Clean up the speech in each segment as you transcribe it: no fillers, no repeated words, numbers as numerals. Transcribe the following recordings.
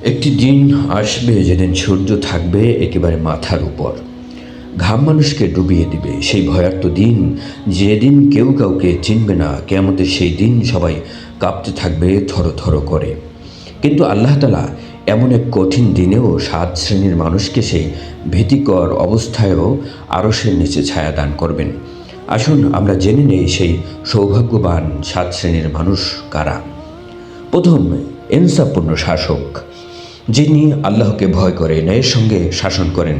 একটি দিন আসবে যেদিন সূর্য থাকবে একেবারে মাথার উপর, ঘাম মানুষকে ডুবিয়ে দিবে। সেই ভয়ার্ত দিন, যেদিন কেউ কাউকে চিনবে না। কিয়ামতের সেই দিন সবাই কাঁপতে থাকবে থরথর করে। কিন্তু আল্লাহ তাআলা এমন এক কঠিন দিনেও 7 শ্রেণীর মানুষকে সেই ভীতিকর অবস্থায়ও আরশের নিচে ছায়া দান করবেন। আসুন আমরা জেনে নেই সেই সৌভাগ্যবান 7 শ্রেণীর মানুষ কারা। প্রথম, ইনসাফপূর্ণ শাসক, যিনি আল্লাহকে ভয় করে ন্যায়ের সঙ্গে শাসন করেন,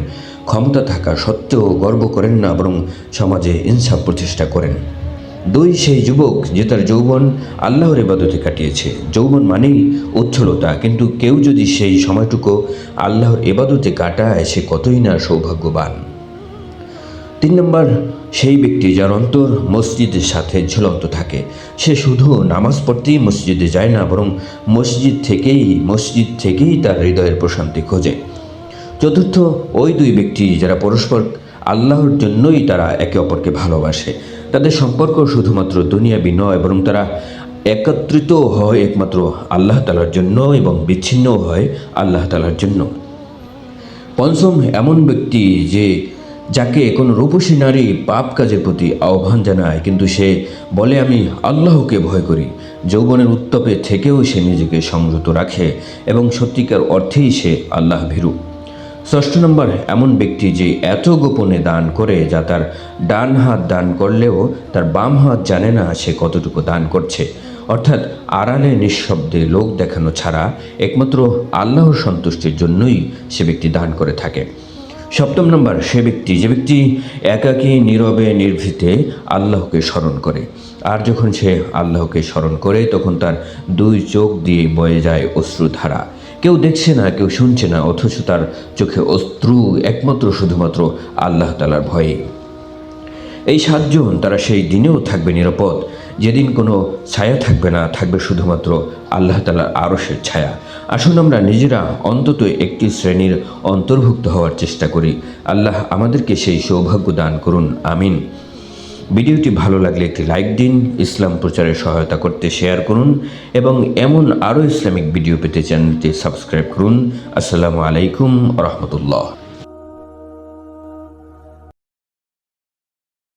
ক্ষমতা থাকা সত্ত্বেও গর্ব করেন না, বরং সমাজে ইনসাফ প্রতিষ্ঠা করেন। 2, সেই যুবক যে তার যৌবন আল্লাহর ইবাদতে কাটিয়েছে। যৌবন মানেই উচ্ছলতা, কিন্তু কেউ যদি সেই সময়টুকু আল্লাহর ইবাদতে কাটায়, সে কতই না সৌভাগ্যবান। 3 নম্বর, সেই ব্যক্তি যার অন্তর মসজিদের সাথে ঝুলন্ত থাকে। সে শুধু নামাজ পড়তেই মসজিদে যায় না, বরং মসজিদ থেকেই তার হৃদয়ের প্রশান্তি খোঁজে। 4, ওই 2 ব্যক্তি যারা পরস্পর আল্লাহর জন্যই তারা একে অপরকে ভালোবাসে। তাদের সম্পর্ক শুধুমাত্র দুনিয়াবি নয়, বরং তারা একত্রিত হয় একমাত্র আল্লাহ তাআলার জন্য এবং বিচ্ছিন্নও হয় আল্লাহ তাআলার জন্য। 5, এমন ব্যক্তি যাকে কোনো রূপসী নারী পাপ কাজের প্রতি আহ্বান জানায়, কিন্তু সে বলে আমি আল্লাহকে ভয় করি। যৌবনের উত্তাপে থেকেও সে নিজেকে সংযত রাখে এবং সত্যিকার অর্থেই সে আল্লাহ ভীরু। 6 নম্বর, এমন ব্যক্তি যে এত গোপনে দান করে যা তার ডান হাত দান করলেও তার বাম হাত জানে না সে কতটুকু দান করছে। অর্থাৎ আড়ালে নিঃশব্দে লোক দেখানো ছাড়া একমাত্র আল্লাহর সন্তুষ্টির জন্যই সে ব্যক্তি দান করে থাকে। 7 নম্বর, যে ব্যক্তি একাকী নীরবে নির্ভীতে আল্লাহকে স্মরণ করে। আর যখন সে আল্লাহকে স্মরণ করে, তখন তার 2 চোখ দিয়ে বয়ে যায় অশ্রুধারা। কেউ দেখছে না, কেউ শুনছে না, অথচ তার চোখে অশ্রু একমাত্র শুধুমাত্র আল্লাহ তাআলার ভয়ে। এই 7 জন তারা সেই দিনেও থাকবে নিরাপদ, যেদিন কোনো ছায়া থাকবে না, থাকবে শুধুমাত্র আল্লাহ তাআলার আরশের ছায়া। আসুন আমরা নিজেরা অন্তত একটি শ্রেণীর অন্তর্ভুক্ত হওয়ার চেষ্টা করি। আল্লাহ আমাদেরকে সেই সৌভাগ্য দান করুন, আমিন। ভিডিওটি ভালো লাগলে একটি লাইক দিন, ইসলাম প্রচারে সহায়তা করতে শেয়ার করুন এবং এমন আরও ইসলামিক ভিডিও পেতে চ্যানেলটি সাবস্ক্রাইব করুন। আসসালামু আলাইকুম ওয়া রাহমাতুল্লাহ।